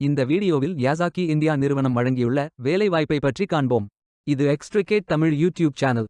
இந்த வீடியோவில் யாசாக்கி இந்தியா நிறுவனம் வழங்கியுள்ள வேலைவாய்ப்பை பற்றி காண்போம். இது extricate Tamil YouTube channel.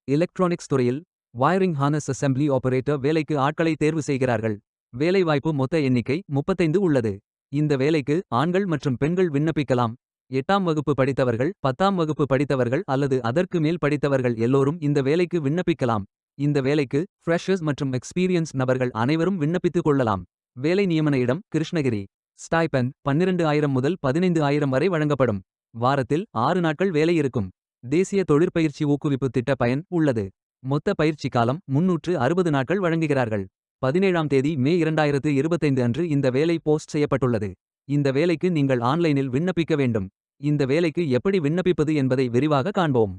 Electronics துறையில் வயரிங் ஹார்னஸ் அசெம்பிளி ஆபரேட்டர் வேலைக்கு ஆட்களை தேர்வு செய்கிறார்கள். வேலைவாய்ப்பு மொத்த எண்ணிக்கை 35 உள்ளது. இந்த வேலைக்கு ஆண்கள் மற்றும் பெண்கள் விண்ணப்பிக்கலாம். 8ஆம் வகுப்பு படித்தவர்கள், 10ஆம் வகுப்பு படித்தவர்கள் அல்லது அதற்கு மேல் படித்தவர்கள் எல்லோரும் இந்த வேலைக்கு விண்ணப்பிக்கலாம். இந்த வேலைக்கு ஃப்ரெஷர்ஸ் மற்றும் எக்ஸ்பீரியன்ஸ் நபர்கள் அனைவரும் விண்ணப்பித்துக் கொள்ளலாம். வேலை நியமன இடம் கிருஷ்ணகிரி. ஸ்டைபெண்ட் 12,000 முதல் 15,000 வரை வழங்கப்படும். வாரத்தில் 6 நாட்கள் வேலை இருக்கும். தேசிய தொழிற்பயிற்சி ஊக்குவிப்பு திட்ட பயன் உள்ளது. மொத்த பயிற்சி காலம் 360 நாட்கள் வழங்குகிறார்கள். 17ஆம் தேதி மே 2025 அன்று இந்த வேலை போஸ்ட் செய்யப்பட்டுள்ளது. இந்த வேலைக்கு நீங்கள் ஆன்லைனில் விண்ணப்பிக்க வேண்டும். இந்த வேலைக்கு எப்படி விண்ணப்பிப்பது என்பதை விரிவாக காண்போம்.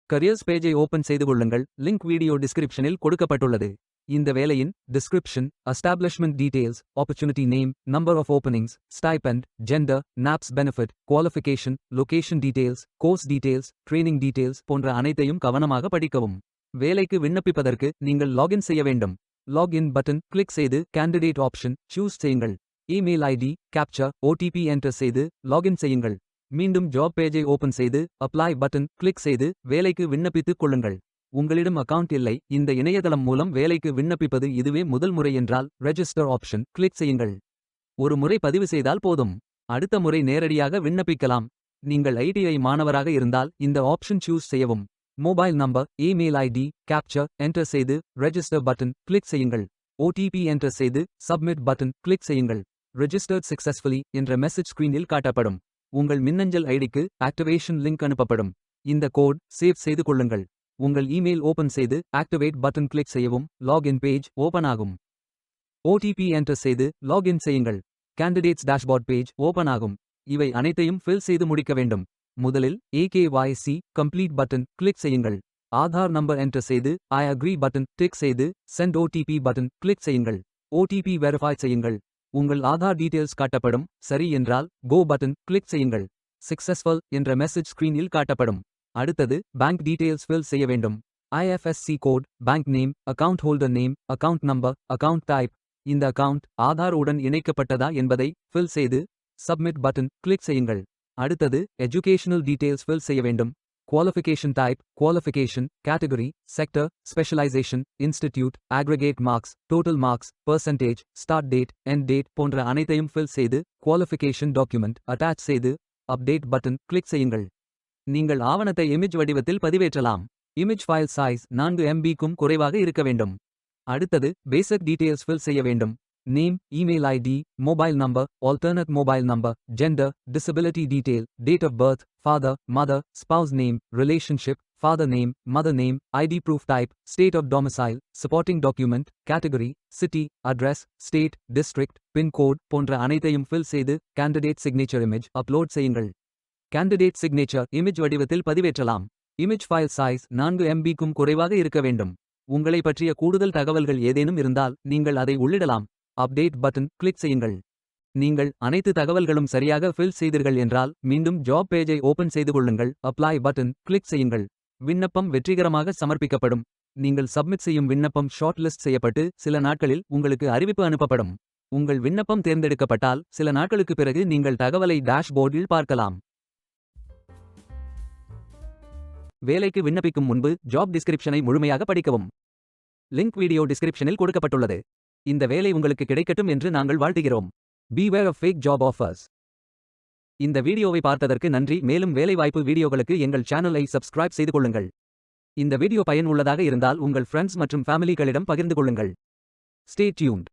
கரியர்ஸ் பேஜை ஓபன் செய்து கொள்ளுங்கள். லிங்க் வீடியோ டிஸ்கிரிப்ஷனில் கொடுக்கப்பட்டுள்ளது. இந்த வேலையின் description, establishment details, opportunity name, number of openings, stipend, gender, NAPS benefit, qualification, location details, course details, training details போன்ற அனைத்தையும் கவனமாக படிக்கவும். வேலைக்கு விண்ணப்பிப்பதற்கு நீங்கள் லாகின் செய்ய வேண்டும். லாகின் பட்டன் கிளிக் செய்து கேண்டிடேட் ஆப்ஷன் சூஸ் செய்யுங்கள். Email ID, captcha, OTP enter செய்து லாகின் செய்யுங்கள். மீண்டும் ஜாப் பேஜை ஓபன் செய்து அப்ளை பட்டன் கிளிக் செய்து வேலைக்கு விண்ணப்பித்துக் கொள்ளுங்கள். உங்களிடம் அக்கவுண்ட் இல்லை, இந்த இணையதளம் மூலம் வேலைக்கு விண்ணப்பிப்பது இதுவே முதல் முறை என்றால் ரெஜிஸ்டர் ஆப்ஷன் கிளிக் செய்யுங்கள். ஒரு முறை பதிவு செய்தால் போதும். அடுத்த முறை நேரடியாக விண்ணப்பிக்கலாம். நீங்கள் ஐடிஐ மாணவராக இருந்தால் இந்த ஆப்ஷன் சூஸ் செய்யவும். Mobile number, email ID, captcha enter செய்து ரெஜிஸ்டர் பட்டன் கிளிக் செய்யுங்கள். ஓடிபி என்டர் செய்து சப்மிட் பட்டன் கிளிக் செய்யுங்கள். ரெஜிஸ்டர்ட் சக்சஸ்ஃபுல்லி என்ற மெசேஜ் ஸ்கிரீனில் காட்டப்படும். உங்கள் மின்னஞ்சல் ஐடிக்கு ஆக்டிவேஷன் லிங்க் அனுப்பப்படும். இந்த கோட் சேவ் செய்து கொள்ளுங்கள். உங்கள் இமெயில் ஓபன் செய்து ஆக்டிவேட் பட்டன் கிளிக் செய்யவும். லாகின் பேஜ் ஓபன் ஆகும். ஓடிபி என்டர் செய்து லாகின் செய்யுங்கள். கேண்டிடேட்ஸ் டேஷ்போர்ட் பேஜ் ஓபன் ஆகும். இவை அனைத்தையும் ஃபில் செய்து முடிக்க வேண்டும். முதலில் AKYC கம்ப்ளீட் பட்டன் கிளிக் செய்யுங்கள். ஆதார் நம்பர் என்டர் செய்து ஐ அக்ரி பட்டன் டிக் செய்து சென்ட் ஓடிபி பட்டன் கிளிக் செய்யுங்கள். ஓடிபி வெரிஃபை செய்யுங்கள். உங்கள் ஆதார் டீடைல்ஸ் காட்டப்படும். சரி என்றால் கோ பட்டன் கிளிக் செய்யுங்கள். சக்சஸ்ஃபுல் என்ற மெசேஜ் ஸ்கிரீனில் காட்டப்படும். அடுத்தது பேங்க் டீடைல்ஸ் ஃபில் செய்ய வேண்டும். IFSC code, bank name, account holder name, account number, account type. இந்த அக்கவுண்ட் ஆதார் உடன் இணைக்கப்பட்டதா என்பதை ஃபில் செய்து சப்மிட் பட்டன் கிளிக் செய்யுங்கள். அடுத்தது எஜுகேஷனல் டீடைல்ஸ் ஃபில் செய்ய வேண்டும். Qualification type, qualification, category, sector, specialisation, institute, aggregate marks, total marks, percentage, start date, end date போன்ற அனைத்தையும் ஃபில் செய்து குவாலிஃபிகேஷன் டாக்குமெண்ட் அட்டாச் செய்து அப்டேட் பட்டன் கிளிக் செய்யுங்கள். நீங்கள் ஆவணத்தை இமேஜ் வடிவத்தில் பதிவேற்றலாம். இமேஜ் ஃபைல் சைஸ் 4 MB-க்கும் குறைவாக இருக்க வேண்டும். அடுத்தது பேசிக் டீடைல்ஸ் ஃபில் செய்ய வேண்டும். Name, email ID, mobile number, alternate mobile number, gender, disability detail, date of birth, father, mother, spouse name, relationship, father name, mother name, ID proof type, state of domicile, supporting document, category, city, address, state, district, pincode போன்ற அனைத்தையும் fill செய்து candidate signature image upload செய்யுங்கள். Candidate signature image வடிவத்தில் பதிவேற்றலாம். Image file size 4 MB-க்கும் குறைவாக இருக்க வேண்டும். உங்களை பற்றிய கூடுதல் தகவல்கள் ஏதேனும் இருந்தால் நீங்கள் அதை உள்ளிடலாம். அப்டேட் பட்டன் கிளிக் செய்யுங்கள். நீங்கள் அனைத்து தகவல்களும் சரியாக ஃபில் செய்தீர்கள் என்றால் மீண்டும் ஜாப் பேஜை ஓபன் செய்து கொள்ளுங்கள். அப்ளை பட்டன் கிளிக் செய்யுங்கள். விண்ணப்பம் வெற்றிகரமாக சமர்ப்பிக்கப்படும். நீங்கள் சப்மிட் செய்யும் விண்ணப்பம் ஷார்ட் லிஸ்ட் செய்யப்பட்டு சில நாட்களில் உங்களுக்கு அறிவிப்பு அனுப்பப்படும். உங்கள் விண்ணப்பம் தேர்ந்தெடுக்கப்பட்டால் சில நாட்களுக்கு பிறகு நீங்கள் தகவலை டேஷ்போர்டில் பார்க்கலாம். வேலைக்கு விண்ணப்பிக்கும் முன்பு ஜாப் டிஸ்கிரிப்ஷனை முழுமையாக படிக்கவும். லிங்க் வீடியோ டிஸ்கிரிப்ஷனில் கொடுக்கப்பட்டுள்ளது. இந்த வேலை உங்களுக்கு கிடைக்கட்டும் என்று நாங்கள் வாழ்த்துகிறோம். Beware of fake job offers. இந்த வீடியோவை பார்த்ததற்கு நன்றி. மேலும் வேலைவாய்ப்பு வீடியோகளுக்கு எங்கள் சேனலை சப்ஸ்கிரைப் செய்து கொள்ளுங்கள். இந்த வீடியோ பயன் உள்ளதாக இருந்தால் உங்கள் ஃப்ரெண்ட்ஸ் மற்றும் ஃபேமிலிகளிடம் பகிர்ந்து கொள்ளுங்கள். Stay tuned.